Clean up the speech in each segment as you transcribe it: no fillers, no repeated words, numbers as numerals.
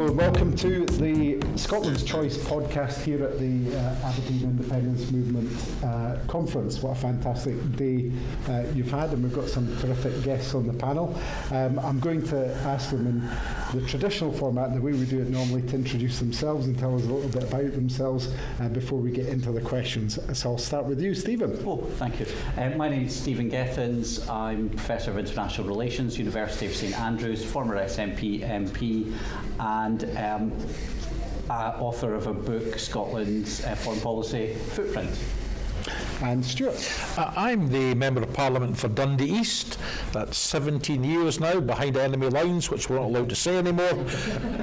Hello and welcome to the Scotland's Choice podcast here at the Aberdeen Independence Movement conference. What a fantastic day you've had, and we've got some terrific guests on the panel. I'm going to ask them in the traditional format, the way we do it normally, to introduce themselves and tell us a little bit about themselves before we get into the questions. So I'll start with you, Stephen. Oh, thank you. My name is Stephen Gethins. I'm Professor of International Relations, University of St Andrews, former SNP MP, and author of a book, Scotland's Foreign Policy Footprint. And Stewart. I'm the Member of Parliament for Dundee East. That's 17 years now behind enemy lines, which we're not allowed to say anymore.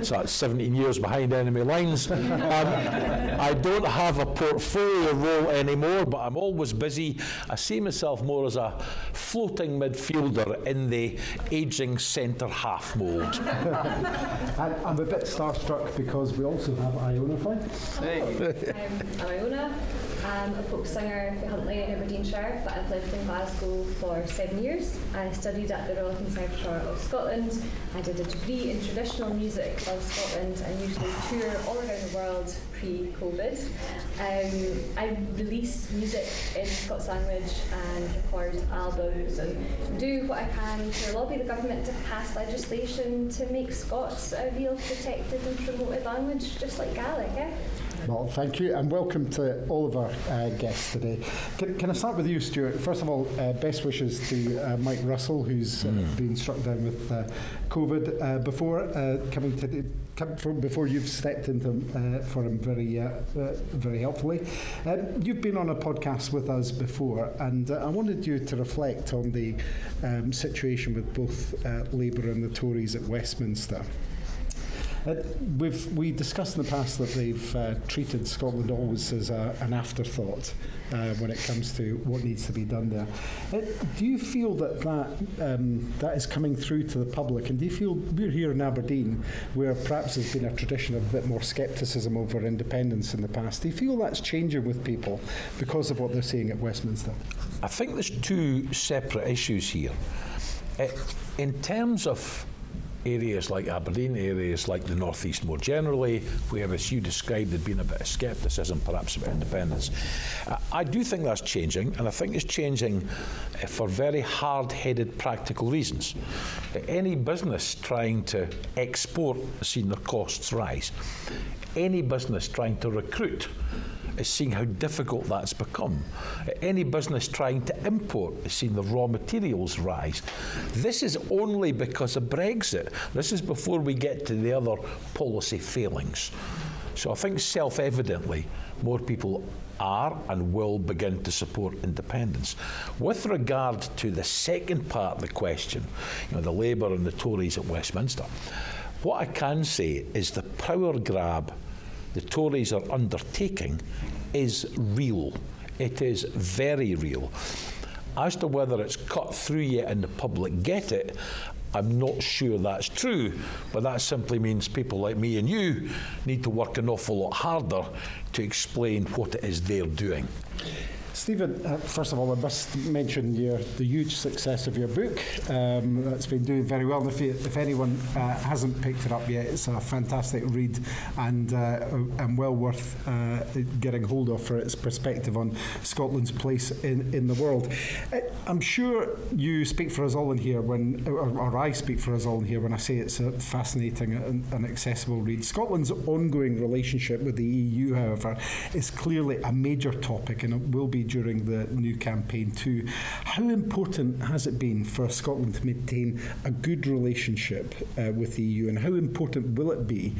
So that's 17 years behind enemy lines. I don't have a portfolio role anymore, but I'm always busy. I see myself more as a floating midfielder in the ageing centre half mould. And I'm a bit starstruck because we also have Iona Fyfe. Hey. I'm Iona. I'm a folk singer for Huntly in Aberdeenshire, but I've lived in Glasgow for 7 years. I studied at the Royal Conservatoire of Scotland. I did a degree in traditional music of Scotland and usually tour all around the world pre-COVID. I release music in Scots language and record albums and do what I can to lobby the government to pass legislation to make Scots a real protected and promoted language, just like Gaelic, eh? Well, thank you, and welcome to all of our guests today. Can I start with you, Stewart? First of all, best wishes to Mike Russell, who's been struck down with COVID before you've stepped into for him very helpfully. You've been on a podcast with us before, and I wanted you to reflect on the situation with both Labour and the Tories at Westminster. We discussed in the past that they've treated Scotland always as an afterthought when it comes to what needs to be done there. Do you feel that is coming through to the public? And do you feel, we're here in Aberdeen, where perhaps there's been a tradition of a bit more scepticism over independence in the past, do you feel that's changing with people because of what they're seeing at Westminster? I think there's two separate issues here. In terms of areas like Aberdeen, areas like the North East more generally, where, as you described, there'd been a bit of scepticism perhaps about independence. I do think that's changing, and I think it's changing for very hard-headed practical reasons. Any business trying to export has seen their costs rise. Any business trying to recruit is seeing how difficult that's become. Any business trying to import is seeing the raw materials rise. This is only because of Brexit. This is before we get to the other policy failings. So I think self-evidently more people are and will begin to support independence. With regard to the second part of the question, the Labour and the Tories at Westminster, what I can say is the power grab the Tories are undertaking is real. It is very real. As to whether it's cut through yet and the public get it, I'm not sure that's true, but that simply means people like me and you need to work an awful lot harder to explain what it is they're doing. Stephen, first of all, I must mention the huge success of your book. That's been doing very well. If anyone hasn't picked it up yet, it's a fantastic read and well worth getting hold of for its perspective on Scotland's place in the world. I'm sure you speak for us all in here or I speak for us all in here when I say it's a fascinating and accessible read. Scotland's ongoing relationship with the EU, however, is clearly a major topic, and it will be during the new campaign too. How important has it been for Scotland to maintain a good relationship with the EU, and how important will it be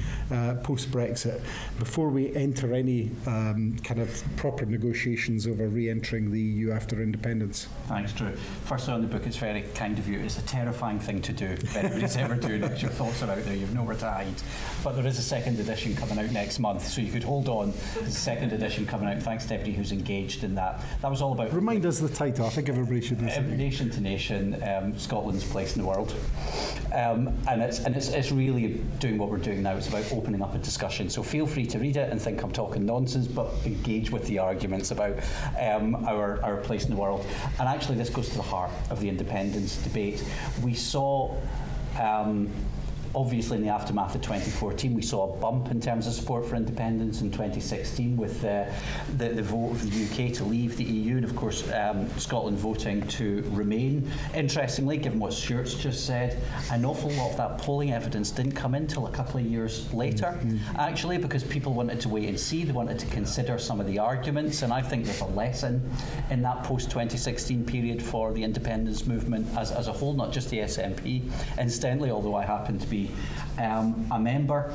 post-Brexit before we enter any kind of proper negotiations over re-entering the EU after independence? Thanks, Drew. Firstly, on the book, it's very kind of you. It's a terrifying thing to do if anybody's ever doing it. Your thoughts are out there, you've nowhere to hide. But there is a second edition coming out next month, so you could hold on. There's a second edition coming out. Thanks to everybody who's engaged in that. That was all about... Remind us the title. I think everybody should know. Nation to Nation, Scotland's place in the world. And it's really doing what we're doing now. It's about opening up a discussion. So feel free to read it and think I'm talking nonsense, but engage with the arguments about our place in the world. And actually, this goes to the heart of the independence debate. We saw obviously in the aftermath of 2014, we saw a bump in terms of support for independence in 2016 with the vote of the UK to leave the EU, and of course Scotland voting to remain. Interestingly, given what Stuart's just said, an awful lot of that polling evidence didn't come in till a couple of years later, actually, because people wanted to wait and see, they wanted to consider some of the arguments, and I think there's a lesson in that post-2016 period for the independence movement as a whole, not just the SNP, incidentally, although I happen to be a member.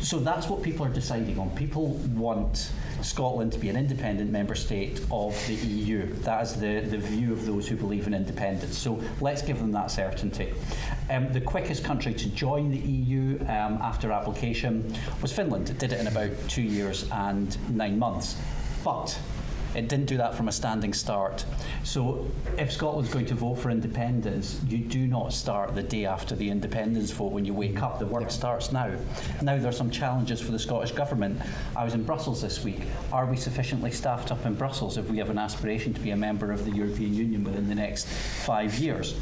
So that's what people are deciding on. People want Scotland to be an independent member state of the EU. That is the view of those who believe in independence. So let's give them that certainty. The quickest country to join the EU after application was Finland. It did it in about 2 years and 9 months. But it didn't do that from a standing start. So if Scotland's going to vote for independence, you do not start the day after the independence vote when you wake up. The work starts now. Now there are some challenges for the Scottish Government. I was in Brussels this week. Are we sufficiently staffed up in Brussels if we have an aspiration to be a member of the European Union within the next 5 years?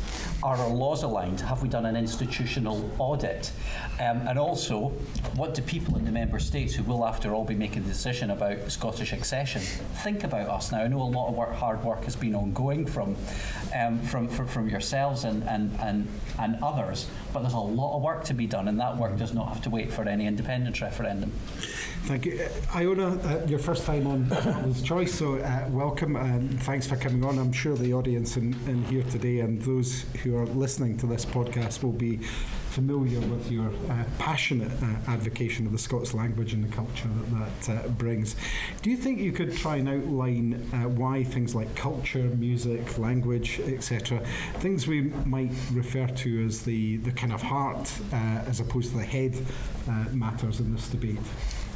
Are our laws aligned? Have we done an institutional audit? And also, what do people in the member states who will, after all, be making the decision about Scottish accession think about us? Now, I know a lot of hard work has been ongoing from yourselves and others, but there's a lot of work to be done, and that work does not have to wait for any independence referendum. Thank you. Iona, your first time on Scotland's Choice, so welcome and thanks for coming on. I'm sure the audience in here today and those who are listening to this podcast will be familiar with your passionate advocacy of the Scots language and the culture that brings. Do you think you could try and outline why things like culture, music, language, etc., things we might refer to as the kind of heart as opposed to the head matters in this debate?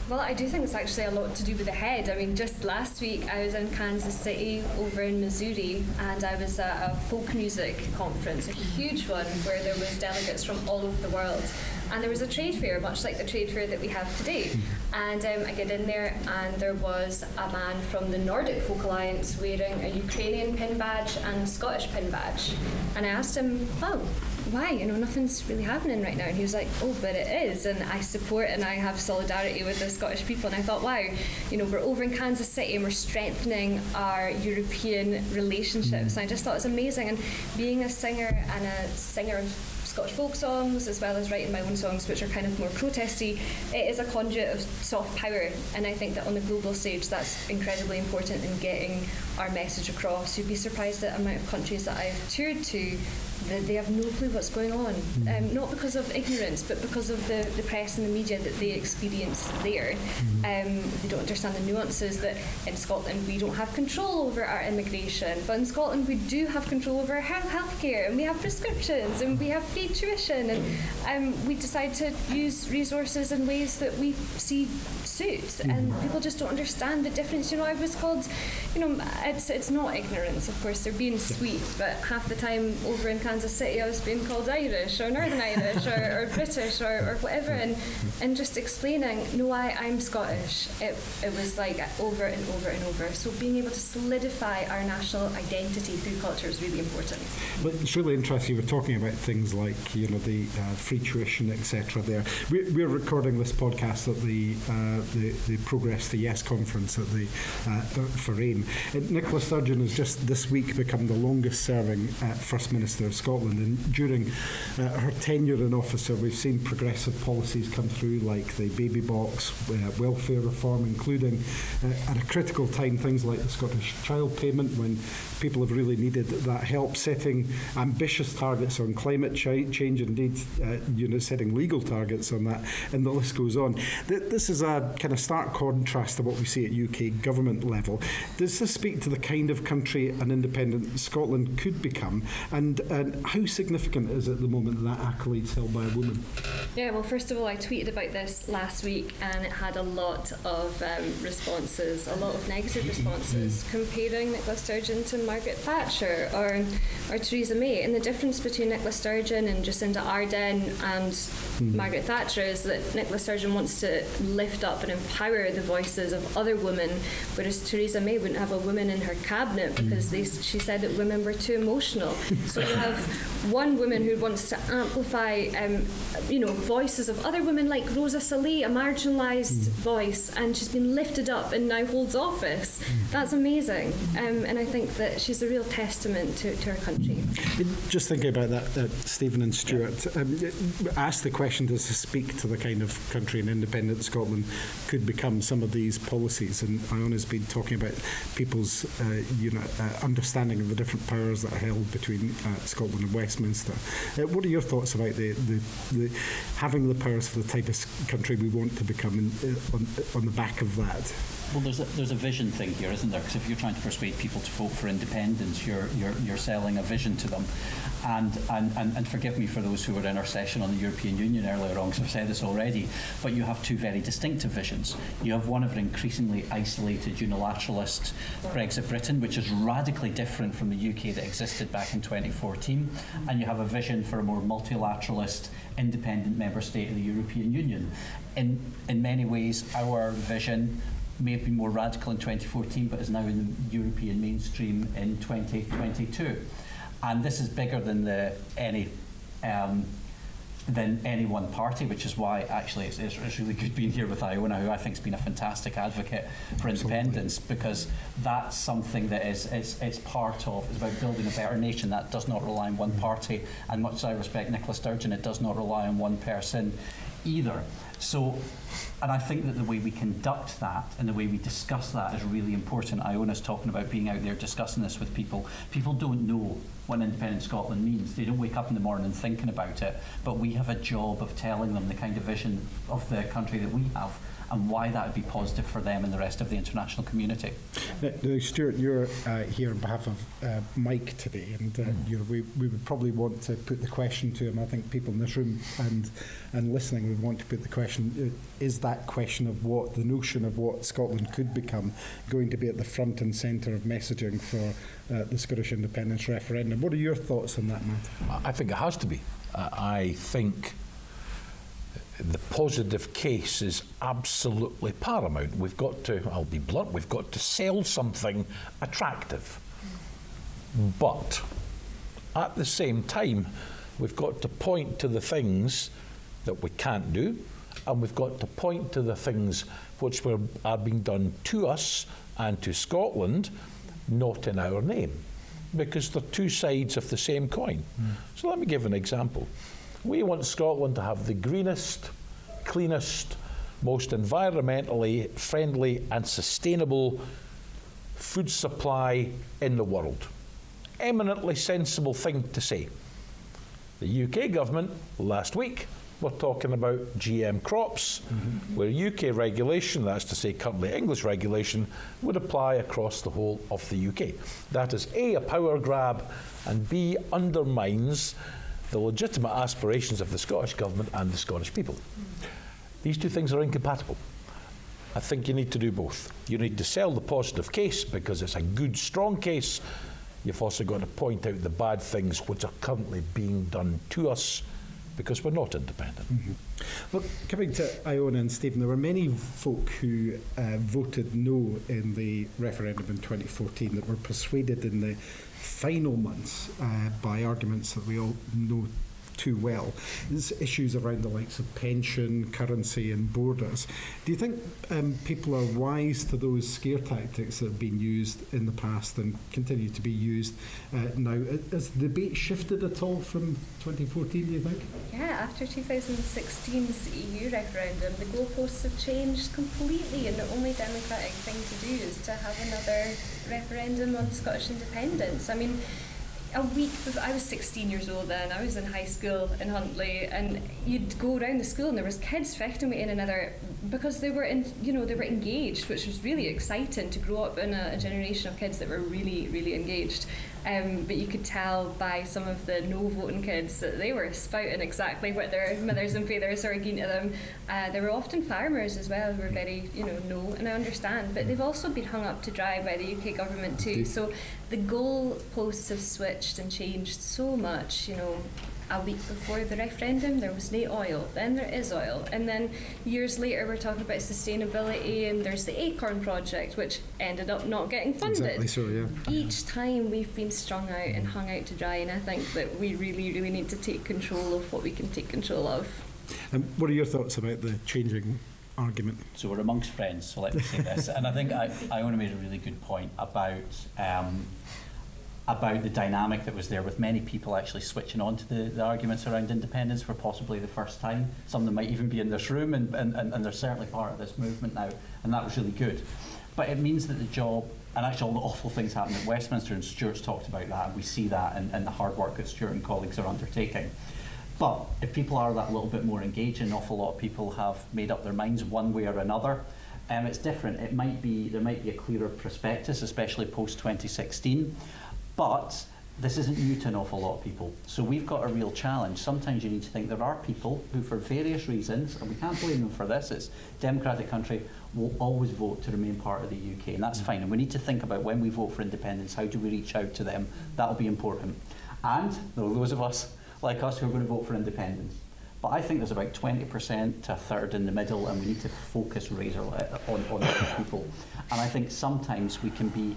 Well, I do think it's actually a lot to do with the head. I mean, just last week I was in Kansas City over in Missouri, and I was at a folk music conference, a huge one, where there was delegates from all over the world. And there was a trade fair, much like the trade fair that we have today. And I get in there, and there was a man from the Nordic Folk Alliance wearing a Ukrainian pin badge and a Scottish pin badge. And I asked him, oh, why? You know, nothing's really happening right now. And he was like, oh, but it is. And I support and I have solidarity with the Scottish people. And I thought, wow, you know, we're over in Kansas City and we're strengthening our European relationships. And I just thought it was amazing. And being a singer and a singer of Scottish folk songs, as well as writing my own songs, which are kind of more protesty, it is a conduit of soft power. And I think that on the global stage, that's incredibly important in getting our message across. You'd be surprised at the amount of countries that I've toured to, they have no clue what's going on. Not because of ignorance, but because of the press and the media that they experience there. They don't understand the nuances that in Scotland we don't have control over our immigration, but in Scotland we do have control over our healthcare, and we have prescriptions, and we have free tuition, and we decide to use resources in ways that we see suit, and people just don't understand the difference. You know, I was called, you know, it's not ignorance, of course, they're being sweet, but half the time over in Kansas City I was being called Irish or Northern Irish or British or whatever, and just explaining, no, I'm Scottish. It was like over and over and over. So being able to solidify our national identity through culture is really important. But it's really interesting. You were talking about things like, you know, the free tuition, etc. There, we're recording this podcast at the Progress to Yes conference at the for AIM. Nicola Sturgeon has just this week become the longest-serving First Minister of Scotland, and during her tenure in office, we've seen progressive policies come through like the baby box, welfare reform, including at a critical time things like the Scottish child payment when people have really needed that help, setting ambitious targets on climate change, indeed setting legal targets on that, and the list goes on. This is a kind of stark contrast to what we see at UK government level. Does this speak to the kind of country an independent Scotland could become, and how significant is it at the moment that accolade's held by a woman? Yeah, well, first of all, I tweeted about this last week, and it had a lot of responses, a lot of negative responses, comparing Nicola Sturgeon to Margaret Thatcher or Theresa May. And the difference between Nicola Sturgeon and Jacinda Ardern and Margaret Thatcher is that Nicola Sturgeon wants to lift up and empower the voices of other women, whereas Theresa May wouldn't have a woman in her cabinet because she said that women were too emotional. So you have have one woman who wants to amplify, voices of other women like Rosa Saleh, a marginalised voice, and she's been lifted up and now holds office. That's amazing, and I think that she's a real testament to our country. Just thinking about that, Stephen and Stewart, ask the question, does this speak to the kind of country and independent Scotland could become, some of these policies? And Iona's been talking about people's understanding of the different powers that are held between Scotland and Westminster. What are your thoughts about the having the powers for the type of country we want to become on the back of that? Well, there's a vision thing here, isn't there? Because if you're trying to persuade people to vote for independence, you're selling a vision to them. And forgive me for those who were in our session on the European Union earlier on, because I've said this already, but you have two very distinctive visions. You have one of an increasingly isolated unilateralist Brexit Britain, which is radically different from the UK that existed back in 2014, and you have a vision for a more multilateralist, independent member state of the European Union. In many ways, our vision may have been more radical in 2014, but is now in the European mainstream in 2022. And this is bigger than any one party, which is why actually it's really good being here with Iona, who I think has been a fantastic advocate for independence, because that's something that is part of, it's about building a better nation that does not rely on one party, and much as I respect Nicola Sturgeon, it does not rely on one person either. So, and I think that the way we conduct that and the way we discuss that is really important. Iona's talking about being out there discussing this with people. People don't know what independent Scotland means. They don't wake up in the morning thinking about it, but we have a job of telling them the kind of vision of the country that we have and why that would be positive for them and the rest of the international community. Now, Stewart, you're here on behalf of Mike today, and we would probably want to put the question to him. I think people in this room and listening would want to put the question, is that question of what, the notion of what Scotland could become, going to be at the front and centre of messaging for the Scottish independence referendum? What are your thoughts on that matter? I think it has to be. I think the positive case is absolutely paramount. We've got to, I'll be blunt, we've got to sell something attractive. But at the same time, we've got to point to the things that we can't do, and we've got to point to the things which are being done to us and to Scotland, not in our name, because they're two sides of the same coin. So let me give an example. We want Scotland to have the greenest, cleanest, most environmentally friendly and sustainable food supply in the world. Eminently sensible thing to say. The UK government last week were talking about GM crops, where UK regulation, that's to say currently English regulation, would apply across the whole of the UK. That is A, a power grab, and B, undermines the legitimate aspirations of the Scottish Government and the Scottish people. These two things are incompatible. I think you need to do both. You need to sell the positive case because it's a good, strong case. You've also got to point out the bad things which are currently being done to us because we're not independent. Well, coming to Iona and Stephen, there were many folk who voted no in the referendum in 2014 that were persuaded in the final months by arguments that we all know too well. There's issues around the likes of pension, currency and borders. Do you think people are wise to those scare tactics that have been used in the past and continue to be used now? Has the debate shifted at all from 2014, do you think? Yeah, after 2016's EU referendum, the goalposts have changed completely, and the only democratic thing to do is to have another referendum on Scottish independence. I mean, a week before, I was 16 years old then, I was in high school in Huntly, and you'd go around the school and there was kids fechting with one another because they were they were engaged, which was really exciting to grow up in a generation of kids that were really, really engaged. But you could tell by some of the no-voting kids that they were spouting exactly what their mothers and fathers were keen to them. There were often farmers as well who were very, no, and I understand. But they've also been hung up to dry by the UK government too. So the goalposts have switched and changed so much, a week before the referendum there was no oil, then there is oil, and then years later we're talking about sustainability and there's the Acorn project which ended up not getting funded. Exactly so, yeah. Each time we've been strung out and hung out to dry, and I think that we really, really need to take control of what we can take control of. And what are your thoughts about the changing argument? So we're amongst friends, so let me say this. And I think Iona made a really good point about the dynamic that was there with many people actually switching on to the arguments around independence for possibly the first time. Some of them might even be in this room, and they're certainly part of this movement now, and that was really good. But it means that the job, and actually all the awful things happen at Westminster, and Stuart's talked about that, and we see that in the hard work that Stuart and colleagues are undertaking. But if people are that little bit more engaged, an awful lot of people have made up their minds one way or another. It's different. There might be a clearer prospectus, especially post 2016. But this isn't new to an awful lot of people. So we've got a real challenge. Sometimes you need to think there are people who, for various reasons, and we can't blame them for this, it's a democratic country, will always vote to remain part of the UK, and that's fine. And we need to think about when we vote for independence, how do we reach out to them? That'll be important. And there are those of us like us who are going to vote for independence. But I think there's about 20% to a third in the middle, and we need to focus on those people. And I think sometimes we can be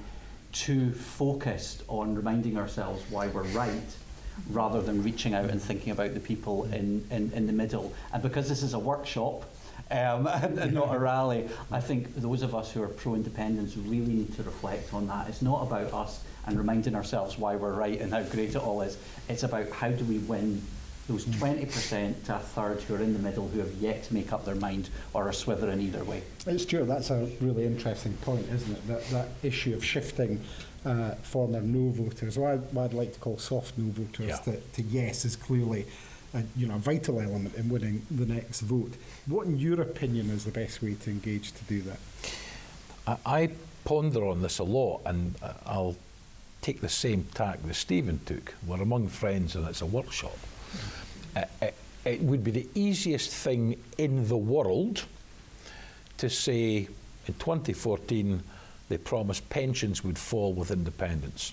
too focused on reminding ourselves why we're right, rather than reaching out and thinking about the people in the middle. And because this is a workshop and not a rally, I think those of us who are pro-independence really need to reflect on that. It's not about us and reminding ourselves why we're right and how great it all is. It's about how do we win those 20% to a third who are in the middle, who have yet to make up their mind or are swithering either way. It's true, that's a really interesting point, isn't it? That issue of shifting former no voters, what I'd like to call soft no voters, to yes is clearly a vital element in winning the next vote. What, in your opinion, is the best way to engage to do that? I ponder on this a lot, and I'll take the same tack that Stephen took. We're among friends and it's a workshop. It would be the easiest thing in the world to say in 2014 they promised pensions would fall with independence.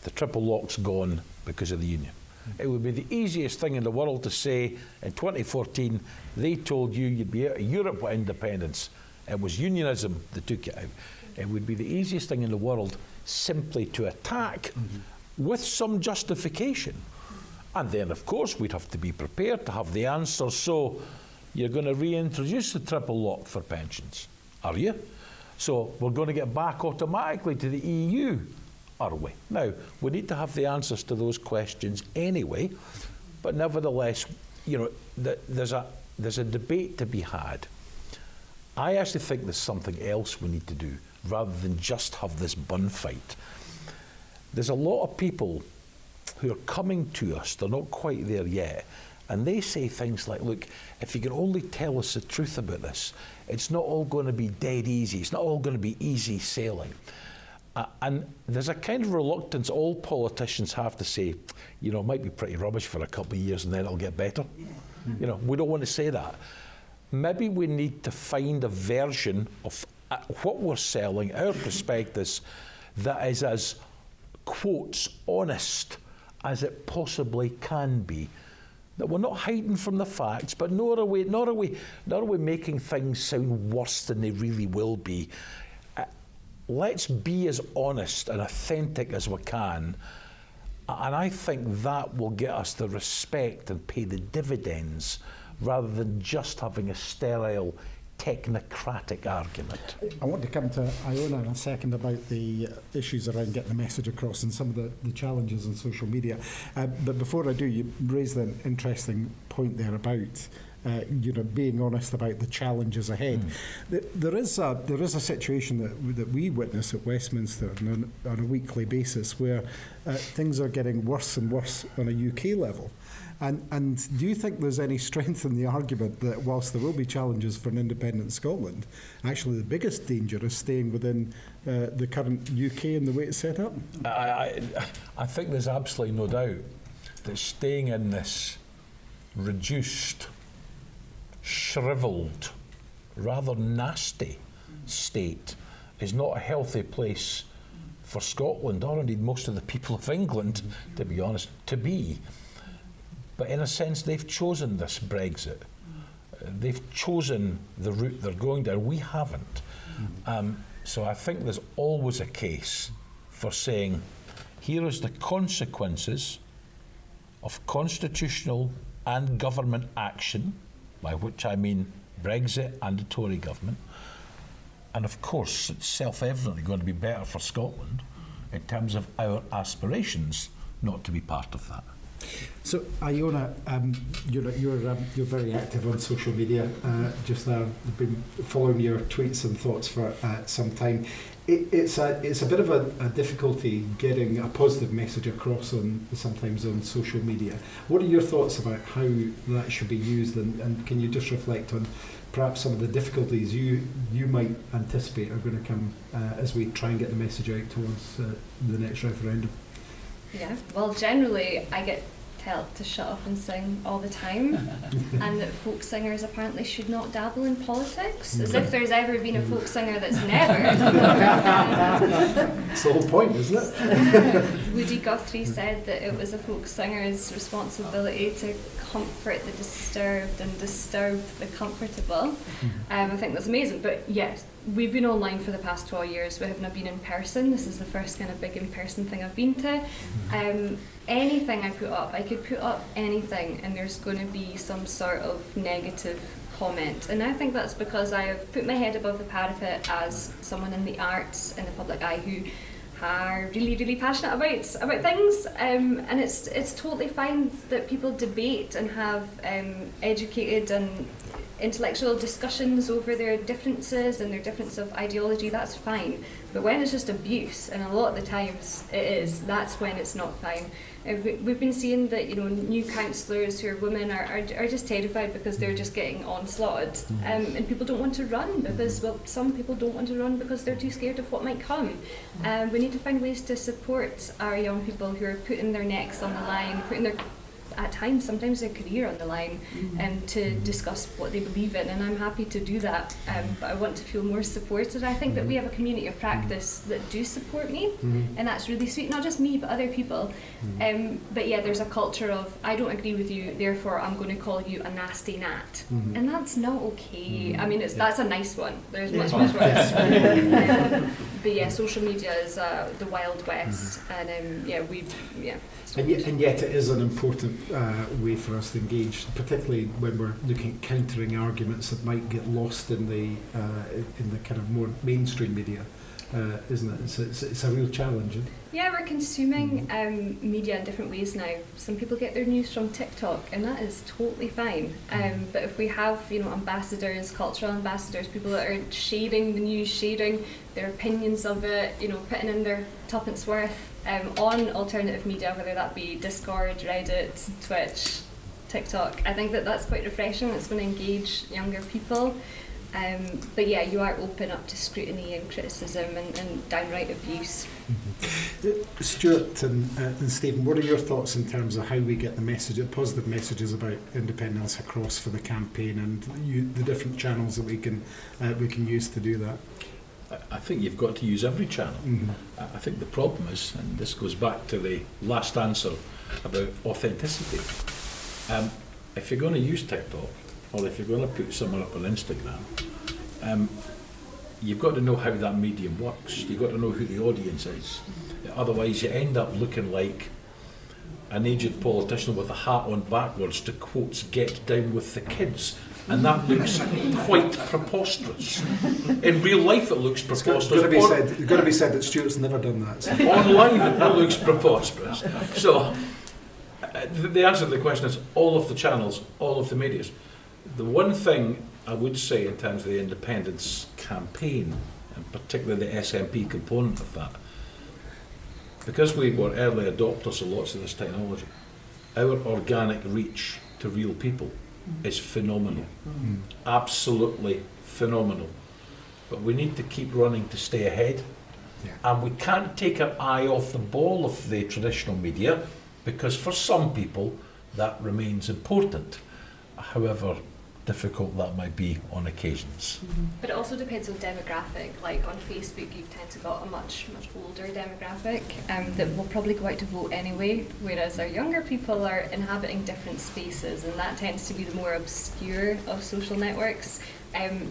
The triple lock's gone because of the union. It would be the easiest thing in the world to say in 2014 they told you you'd be out of Europe with independence. It was unionism that took it out. It would be the easiest thing in the world simply to attack with some justification. And then, of course, we'd have to be prepared to have the answer. So, you're going to reintroduce the triple lock for pensions, are you? So, we're going to get back automatically to the EU, are we? Now, we need to have the answers to those questions anyway. But nevertheless, there's a debate to be had. I actually think there's something else we need to do, rather than just have this bun fight. There's a lot of people who are coming to us, they're not quite there yet, and they say things like, look, if you can only tell us the truth about this, it's not all going to be dead easy, it's not all going to be easy sailing. And there's a kind of reluctance all politicians have to say, it might be pretty rubbish for a couple of years and then it'll get better. We don't want to say that. Maybe we need to find a version of what we're selling, our prospectus, that is as, quotes, honest as it possibly can be. That we're not hiding from the facts, but nor are we making things sound worse than they really will be. Let's be as honest and authentic as we can, and I think that will get us the respect and pay the dividends, rather than just having a sterile technocratic argument. I want to come to Iona in a second about the issues around getting the message across and some of the challenges on social media. But before I do, you raised an interesting point there about being honest about the challenges ahead. There is a situation that we witness at Westminster on a weekly basis where things are getting worse and worse on a UK level. And do you think there's any strength in the argument that whilst there will be challenges for an independent Scotland, actually the biggest danger is staying within the current UK and the way it's set up? I think there's absolutely no doubt that staying in this reduced, shrivelled, rather nasty state is not a healthy place for Scotland, or indeed most of the people of England, to be honest, to be. But in a sense, they've chosen this Brexit. They've chosen the route they're going down. We haven't. So I think there's always a case for saying, here is the consequences of constitutional and government action, by which I mean Brexit and the Tory government. And of course, it's self-evidently going to be better for Scotland in terms of our aspirations not to be part of that. So, Iona, you're very active on social media just now. I've been following your tweets and thoughts for some time. It's a bit of a difficulty getting a positive message across sometimes on social media. What are your thoughts about how that should be used, and can you just reflect on perhaps some of the difficulties you might anticipate are going to come as we try and get the message out towards the next referendum? Yeah, well, generally I get told to shut up and sing all the time, and that folk singers apparently should not dabble in politics, as if there's ever been a folk singer that's never. That's the whole point, isn't it? Woody Guthrie said that it was a folk singer's responsibility to comfort the disturbed and disturb the comfortable. I think that's amazing. But yes, we've been online for the past 12 years. We have not been in person. This is the first kind of big in-person thing I've been to. Anything I put up, I could put up anything and there's going to be some sort of negative comment. And I think that's because I have put my head above the parapet as someone in the arts, in the public eye, who are really, really passionate about things, and it's totally fine that people debate and have educated and intellectual discussions over their differences and their difference of ideology. That's fine. But when it's just abuse, and a lot of the times it is, that's when it's not fine. We've been seeing that, new councillors who are women are just terrified because they're just getting onslaughted, and people don't want to run because, well, some people don't want to run because they're too scared of what might come. We need to find ways to support our young people who are putting their necks on the line, putting their, at times, sometimes their career on the line, to discuss what they believe in, and I'm happy to do that, but I want to feel more supported. I think that we have a community of practice that do support me, and that's really sweet, not just me but other people. But yeah, there's a culture of, I don't agree with you, therefore I'm going to call you a nasty gnat, and that's not okay. I mean, that's a nice one, there's much worse. But yeah, social media is the Wild West, and And yet it is an important way for us to engage, particularly when we're looking at countering arguments that might get lost in the kind of more mainstream media, isn't it? It's a real challenge. Yeah, we're consuming media in different ways now. Some people get their news from TikTok, and that is totally fine. But if we have, ambassadors, cultural ambassadors, people that are sharing the news, sharing their opinions of it, putting in their tuppence worth on alternative media, whether that be Discord, Reddit, Twitch, TikTok, I think that that's quite refreshing. It's going to engage younger people. But yeah, you are open up to scrutiny and criticism and downright abuse. Stewart and Stephen, what are your thoughts in terms of how we get the positive messages about independence across for the campaign, and the different channels that we can use to do that? I think you've got to use every channel. I think the problem is, and this goes back to the last answer about authenticity. If you're going to use TikTok, or if you're going to put someone up on Instagram, you've got to know how that medium works. You've got to know who the audience is. Otherwise, you end up looking like an aged politician with a hat on backwards to quotes "get down with the kids," and that looks quite preposterous. In real life, it looks preposterous. It's got to be said that Stuart's never done that. So. Online, it looks preposterous. So, the answer to the question is all of the channels, all of the medias. The one thing I would say in terms of the independence campaign, and particularly the SNP component of that, because we were early adopters of lots of this technology, our organic reach to real people is phenomenal. Absolutely phenomenal. But we need to keep running to stay ahead. And we can't take our eye off the ball of the traditional media, because for some people that remains important. However, difficult that might be on occasions. But it also depends on demographic. Like on Facebook, you tend to got a much older demographic that will probably go out to vote anyway, whereas our younger people are inhabiting different spaces, and that tends to be the more obscure of social networks.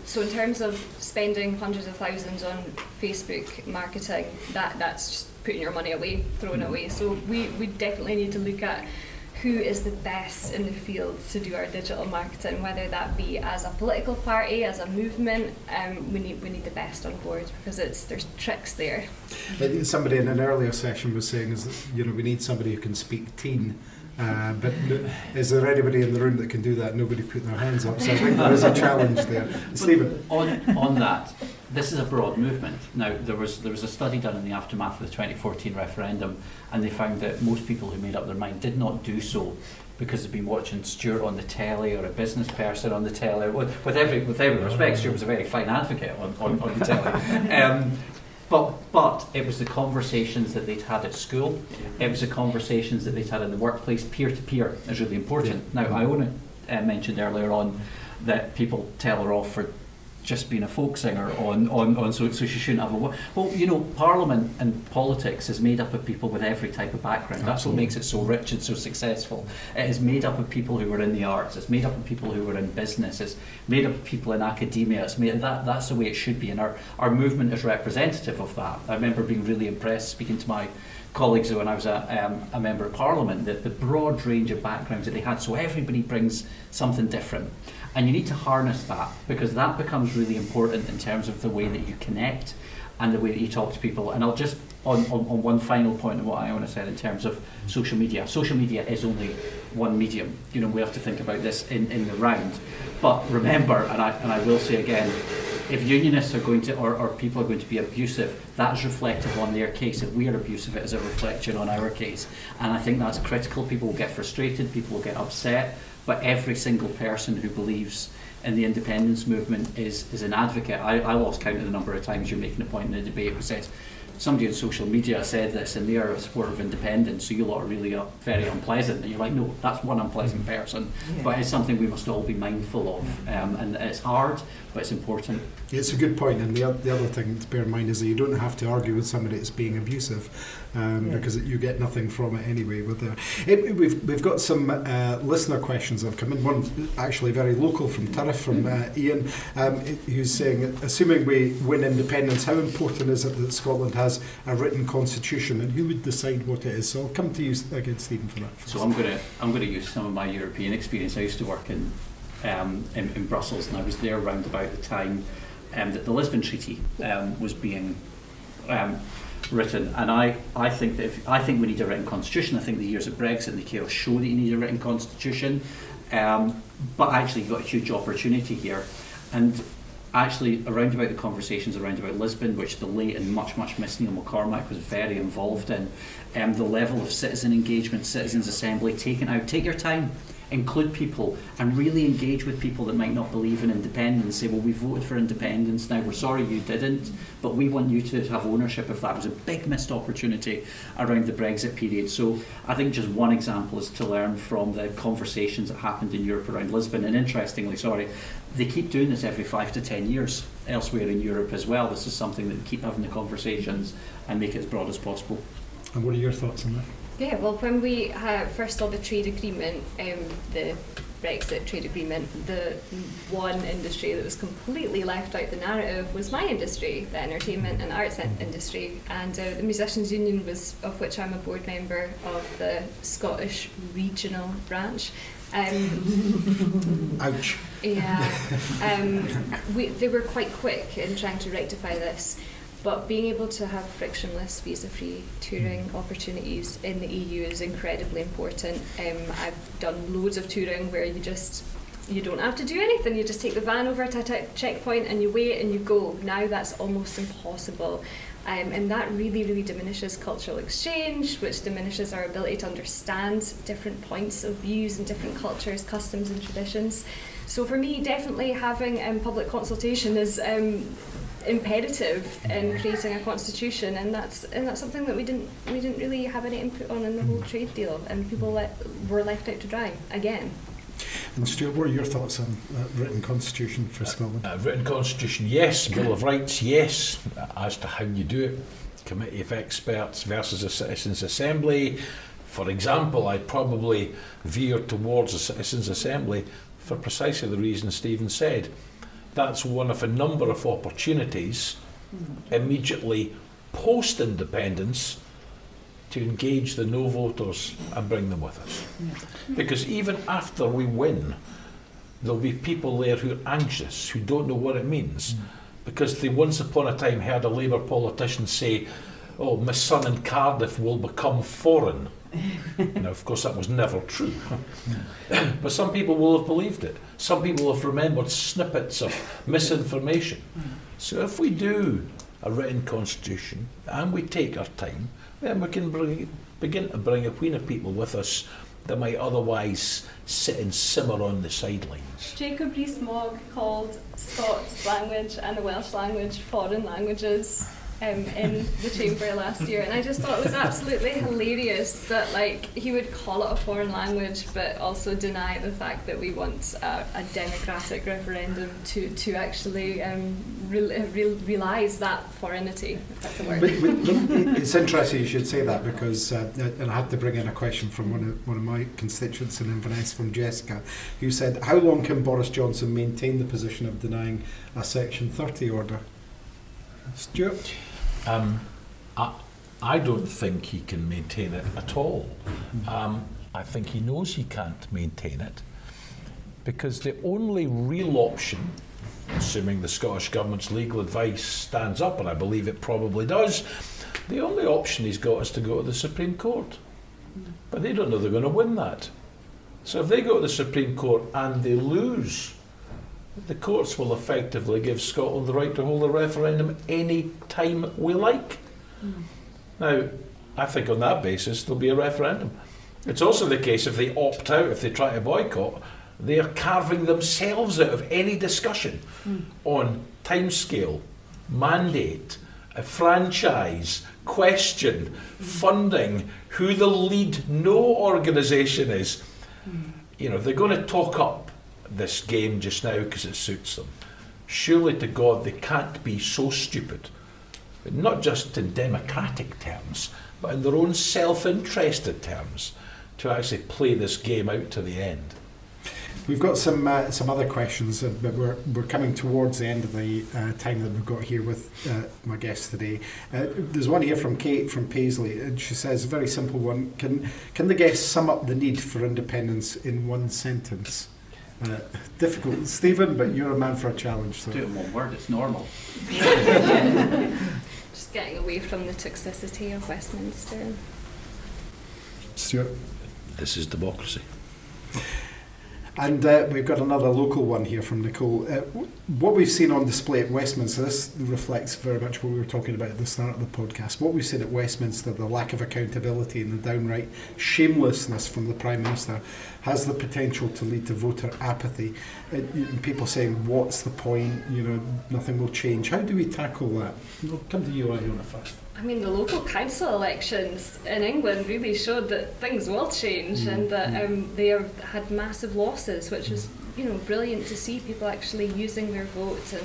So in terms of spending hundreds of thousands on Facebook marketing, that's just putting your money away, throwing it away. So we definitely need to look at who is the best in the field to do our digital marketing, whether that be as a political party, as a movement. We need the best on board, because there's tricks there. Somebody in an earlier session was saying is that, we need somebody who can speak teen. But is there anybody in the room that can do that? Nobody put their hands up, so I think there is a challenge there. Stephen? On that, this is a broad movement. Now, there was a study done in the aftermath of the 2014 referendum, and they found that most people who made up their mind did not do so because they've been watching Stewart on the telly, or a business person on the telly. With every respect, Stewart was a very fine advocate on the telly. But it was the conversations that they'd had at school, it was the conversations that they'd had in the workplace. Peer-to-peer is really important. Now, Iona mentioned earlier on that people tell her off for just being a folk singer so she shouldn't have a... Well, Parliament and politics is made up of people with every type of background. That's what makes it so rich and so successful. It is made up of people who are in the arts, it's made up of people who are in business, it's made up of people in academia. That's the way it should be, and our movement is representative of that. I remember being really impressed speaking to my colleagues when I was a member of Parliament, that the broad range of backgrounds that they had, so everybody brings something different. And you need to harness that, because that becomes really important in terms of the way that you connect and the way that you talk to people. And I'll just, on one final point of what Iona said in terms of social media. Social media is only one medium. We have to think about this in the round. But remember, and I will say again, if unionists are going to, or people are going to be abusive, that is reflective on their case. If we are abusive, it is a reflection on our case. And I think that's critical. People will get frustrated, people will get upset, but every single person who believes in the independence movement is an advocate. I lost count of the number of times you're making a point in a debate who says, somebody on social media said this and they are a supporter of independence, so you lot are really very unpleasant. And you're like, no, that's one unpleasant person. But it's something we must all be mindful of. And it's hard, but it's important. It's a good point, and the other thing to bear in mind is that you don't have to argue with somebody that's being abusive, because you get nothing from it anyway. We've got some listener questions that have come in. One actually very local from Turriff, from Ian, who's saying, assuming we win independence, how important is it that Scotland has a written constitution, and who would decide what it is? So I'll come to you again, Stephen, for that. So I'm going to use some of my European experience. I used to work in Brussels, and I was there around about the time that the Lisbon Treaty was being written, and I think that I think we need a written constitution. I think the years of Brexit and the chaos show that you need a written constitution, but actually you've got a huge opportunity here, and actually around about the conversations around about Lisbon, which the late and much missed Neil McCormack was very involved in, the level of citizen engagement, citizens' assembly, take your time. Include people and really engage with people that might not believe in independence. Say, well, we voted for independence, now we're sorry you didn't, but we want you to have ownership of that. It was a big missed opportunity around the Brexit period. So I think just one example is to learn from the conversations that happened in Europe around Lisbon. And interestingly, they keep doing this every 5 to 10 years elsewhere in Europe as well. This is something that we keep having the conversations and make it as broad as possible. And what are your thoughts on that? Yeah, well, when we first saw the trade agreement, the Brexit trade agreement, the one industry that was completely left out the narrative was my industry, the entertainment and arts industry. And the Musicians Union, of which I'm a board member of the Scottish regional branch. Ouch. Yeah. They were quite quick in trying to rectify this. But being able to have frictionless, visa-free touring opportunities in the EU is incredibly important. I've done loads of touring where you don't have to do anything. You just take the van over to a checkpoint and you wait and you go. Now that's almost impossible. And that really diminishes cultural exchange, which diminishes our ability to understand different points of views and different cultures, customs and traditions. So for me, definitely having public consultation is imperative in creating a constitution, and that's something that we didn't really have any input on in the whole trade deal, and people were left out to dry again. And Stuart, what are your thoughts on written constitution for Scotland? Written constitution, yes. Bill of Rights, yes. As to how you do it, committee of experts versus a citizens' assembly. For example, I'd probably veer towards a citizens' assembly for precisely the reason Stephen said. That's one of a number of opportunities immediately post-independence to engage the no voters and bring them with us. Because even after we win, there'll be people there who are anxious, who don't know what it means, because they once upon a time heard a Labour politician say, oh, my son in Cardiff will become foreign. Now, of course, that was never true. But some people will have believed it. Some people have remembered snippets of misinformation. So if we do a written constitution and we take our time, then we can begin to bring a wheen of people with us that might otherwise sit and simmer on the sidelines. Jacob Rees-Mogg called Scots language and the Welsh language foreign languages in the chamber last year, and I just thought it was absolutely hilarious that he would call it a foreign language but also deny the fact that we want a democratic referendum to actually realise that foreignity, if that's a word. But it's interesting you should say that, because and I had to bring in a question from one of my constituents in Inverness, from Jessica, who said, how long can Boris Johnson maintain the position of denying a Section 30 order? Stuart? I don't think he can maintain it at all. I think he knows he can't maintain it, because the only real option, assuming the Scottish Government's legal advice stands up, and I believe it probably does, the only option he's got is to go to the Supreme Court. But they don't know they're going to win that. So if they go to the Supreme Court and they lose, the courts will effectively give Scotland the right to hold a referendum any time we like. Now, I think on that basis there'll be a referendum. It's also the case if they opt out, if they try to boycott, they are carving themselves out of any discussion on timescale, mandate, a franchise, question, funding, who the lead no organisation is. You know, they're going to talk up this game just now because it suits them. Surely to God they can't be so stupid, not just in democratic terms, but in their own self-interested terms, to actually play this game out to the end. We've got some other questions, but we're coming towards the end of the time that we've got here with my guests today. There's one here from Kate from Paisley, and she says, a very simple one, can the guests sum up the need for independence in one sentence? Difficult, Stephen, but you're a man for a challenge. So. Do it in one word, it's normal. Just getting away from the toxicity of Westminster. Stuart? This is democracy. And we've got another local one here from Nicole. What we've seen on display at Westminster, this reflects very much what we were talking about at the start of the podcast. What we've seen at Westminster, the lack of accountability and the downright shamelessness from the Prime Minister, has the potential to lead to voter apathy. People saying, what's the point? You know, nothing will change. How do we tackle that? We'll come to you, Iona, first. I mean, the local council elections in England really showed that things will change and that they had massive losses, which was, you know, brilliant to see people actually using their vote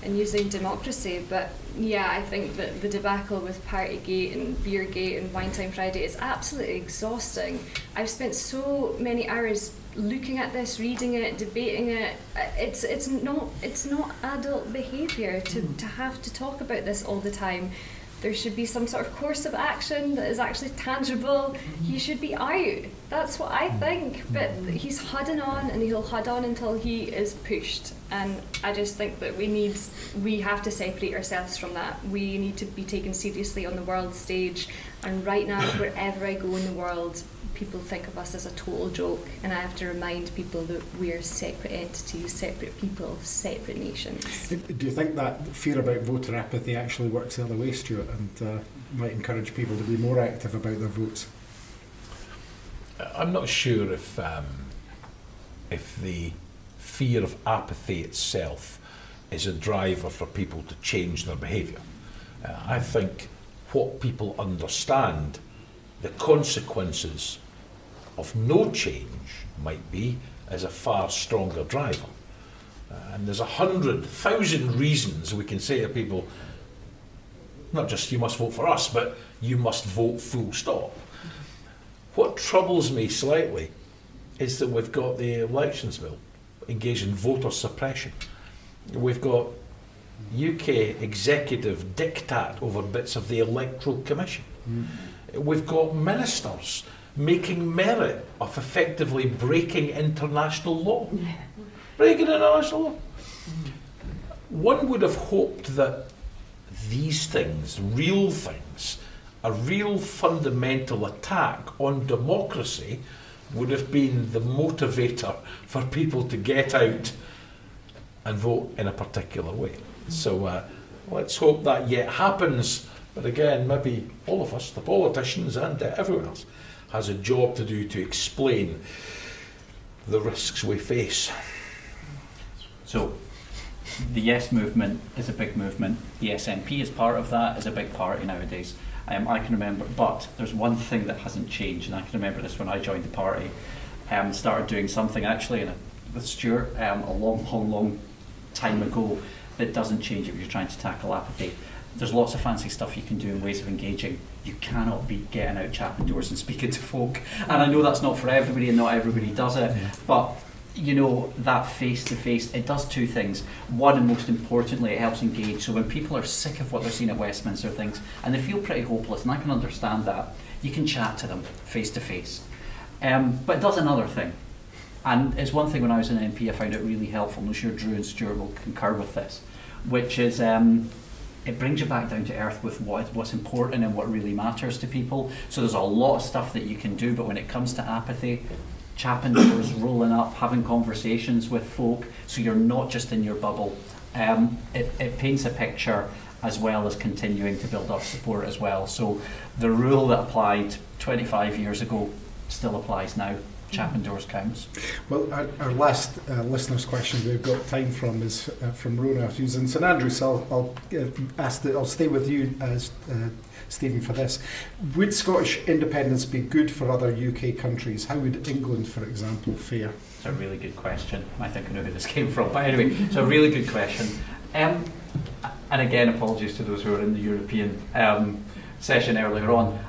and using democracy. But yeah, I think that the debacle with Partygate and Beergate and Wine Time Friday is absolutely exhausting. I've spent so many hours looking at this, reading it, debating it. It's not adult behaviour to have to talk about this all the time. There should be some sort of course of action that is actually tangible. He should be out. That's what I think. But he's hudding on, and he'll hud on until he is pushed. And I just think that we have to separate ourselves from that. We need to be taken seriously on the world stage. And right now, wherever I go in the world, people think of us as a total joke, and I have to remind people that we are separate entities, separate people, separate nations. Do you think that fear about voter apathy actually works the other way, Stuart, and might encourage people to be more active about their votes? I'm not sure if the fear of apathy itself is a driver for people to change their behaviour. I think what people understand, the consequences of no change might be is a far stronger driver. And there's 100,000 reasons we can say to people, not just you must vote for us, but you must vote full stop. What troubles me slightly is that we've got the elections bill engaged in voter suppression. We've got UK executive diktat over bits of the Electoral Commission. We've got ministers making merit of effectively breaking international law. Breaking international law. One would have hoped that these things, real things, a real fundamental attack on democracy would have been the motivator for people to get out and vote in a particular way. So let's hope that yet happens. But again, maybe all of us, the politicians and everyone else, has a job to do to explain the risks we face. So the Yes movement is a big movement. The SNP is part of that, is a big party nowadays. I can remember, but there's one thing that hasn't changed, and I can remember this when I joined the party. Started doing something actually with Stewart a long time ago that doesn't change if you're trying to tackle apathy. There's lots of fancy stuff you can do in ways of engaging. You cannot be getting out chapping doors and speaking to folk. And I know that's not for everybody and not everybody does it, but you know, that face-to-face, it does two things. One, and most importantly, it helps engage. So when people are sick of what they're seeing at Westminster things, and they feel pretty hopeless, and I can understand that, you can chat to them face-to-face. But it does another thing. And it's one thing when I was an MP I found it really helpful, and I'm sure Drew and Stuart will concur with this, which is it brings you back down to earth with what's important and what really matters to people. So there's a lot of stuff that you can do, but when it comes to apathy, chapping doors, rolling up, having conversations with folk, so you're not just in your bubble. It paints a picture as well as continuing to build up support as well. So the rule that applied 25 years ago still applies now. Chapping doors counts. Well, our last listener's question we've got time from is from Rona, who's in St Andrews. So I'll stay with you, Stephen, for this. Would Scottish independence be good for other UK countries? How would England, for example, fare? It's a really good question. I think I know who this came from, but anyway, it's a really good question. And again, apologies to those who were in the European session earlier on.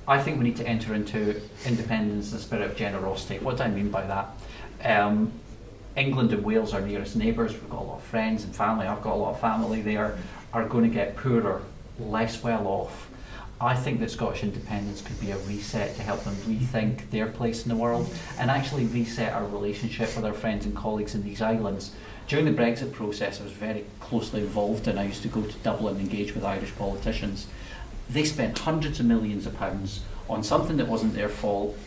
I think we need to enter into independence in the spirit of generosity. What do I mean by that? England and Wales are nearest neighbours. We've got a lot of friends and family. I've got a lot of family there. Are going to get poorer, less well off. I think that Scottish independence could be a reset to help them rethink their place in the world and actually reset our relationship with our friends and colleagues in these islands. During the Brexit process, I was very closely involved, and I used to go to Dublin and engage with Irish politicians. They spent hundreds of millions of pounds on something that wasn't their fault,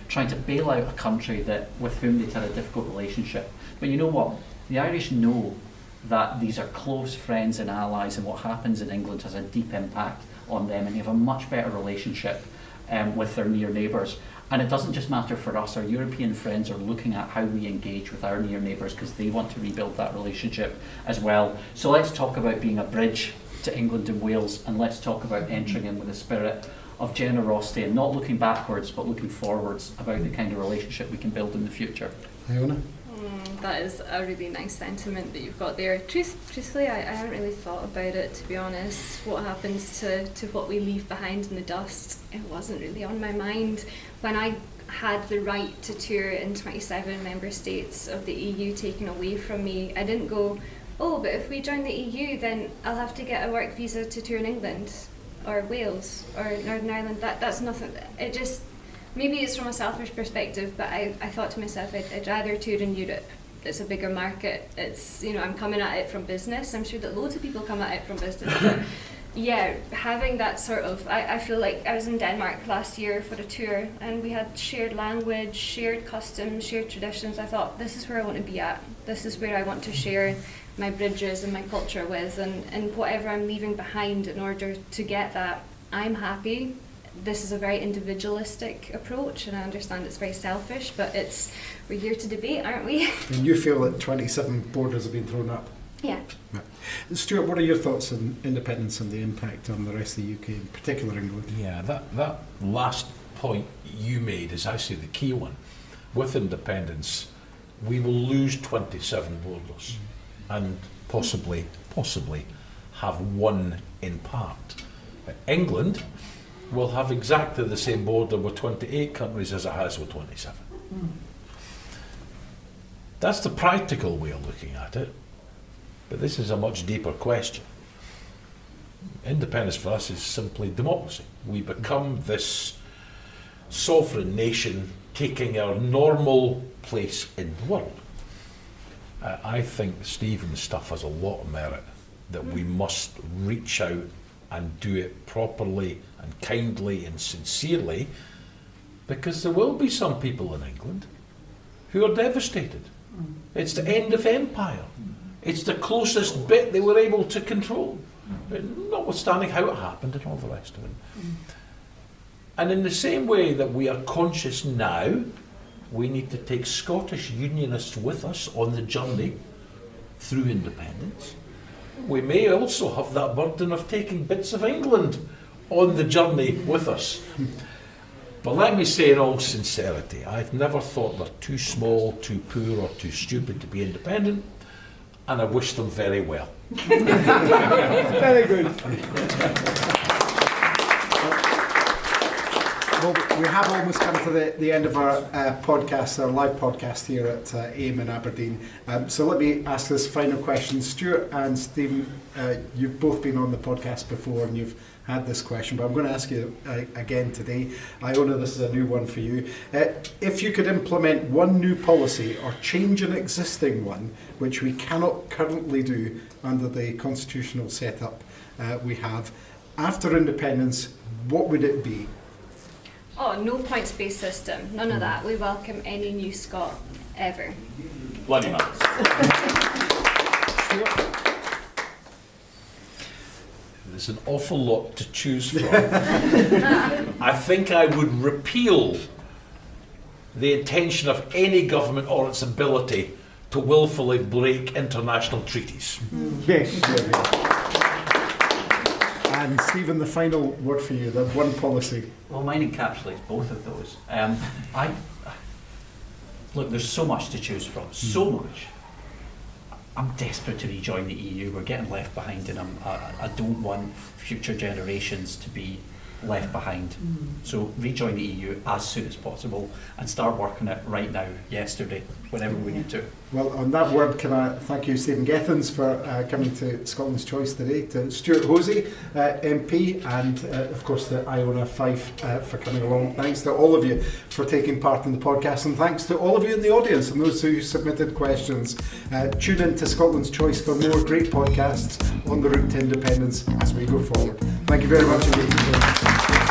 trying to bail out a country with whom they'd had a difficult relationship. But you know what? The Irish know that these are close friends and allies, and what happens in England has a deep impact on them, and they have a much better relationship with their near neighbours. And it doesn't just matter for us. Our European friends are looking at how we engage with our near neighbours because they want to rebuild that relationship as well. So let's talk about being a bridge to England and Wales, and let's talk about entering in with a spirit of generosity and not looking backwards but looking forwards about the kind of relationship we can build in the future. Iona? That is a really nice sentiment that you've got there. Truthfully, I haven't really thought about it, to be honest. What happens to what we leave behind in the dust? It wasn't really on my mind. When I had the right to tour in 27 member states of the EU taken away from me, I didn't go, oh, but if we join the EU, then I'll have to get a work visa to tour in England or Wales or Northern Ireland. That's nothing. It just, maybe it's from a selfish perspective, but I thought to myself, I'd rather tour in Europe. It's a bigger market. It's, I'm coming at it from business. I'm sure that loads of people come at it from business. But yeah, having that sort of, I feel like I was in Denmark last year for a tour, and we had shared language, shared customs, shared traditions. I thought, this is where I want to be at. This is where I want to share my bridges and my culture with, and whatever I'm leaving behind in order to get that, I'm happy. This is a very individualistic approach, and I understand it's very selfish, but we're here to debate, aren't we? And you feel that 27 borders have been thrown up? Yeah. Stuart, what are your thoughts on independence and the impact on the rest of the UK, in particular England? Yeah, that last point you made is actually the key one. With independence, we will lose 27 borders and possibly have one in part. England will have exactly the same border with 28 countries as it has with 27. That's the practical way of looking at it, but this is a much deeper question. Independence for us is simply democracy. We become this sovereign nation taking our normal place in the world. I think Stephen's stuff has a lot of merit, that we must reach out and do it properly and kindly and sincerely, because there will be some people in England who are devastated. It's the end of empire. It's the closest bit they were able to control, notwithstanding how it happened and all the rest of it. And in the same way that we are conscious now, we need to take Scottish Unionists with us on the journey through independence. We may also have that burden of taking bits of England on the journey with us. But let me say in all sincerity, I've never thought they're too small, too poor or too stupid to be independent, and I wish them very well. Very good. Well, we have almost come to the end of our podcast, our live podcast here at AIM in Aberdeen. So let me ask this final question. Stewart and Stephen, you've both been on the podcast before and you've had this question, but I'm going to ask you again today. Iona, this is a new one for you. If you could implement one new policy or change an existing one, which we cannot currently do under the constitutional setup we have, after independence, what would it be? Oh, no points-based system. None of that. We welcome any new Scot ever. Bloody maths. There's an awful lot to choose from. I think I would repeal the intention of any government or its ability to willfully break international treaties. Yes. And Stephen, the final word for you, the one policy. Well, mine encapsulates both of those. Look, there's so much to choose from, so much. I'm desperate to rejoin the EU. We're getting left behind, and I don't want future generations to be left behind. So rejoin the EU as soon as possible and start working it right now, yesterday, whenever we need to. Well, on that word, can I thank you, Stephen Gethins, for coming to Scotland's Choice today, to Stewart Hosie, MP, and of course to Iona Fyfe for coming along. Thanks to all of you for taking part in the podcast, and thanks to all of you in the audience and those who submitted questions. Tune in to Scotland's Choice for more great podcasts on the route to independence as we go forward. Thank you very much indeed.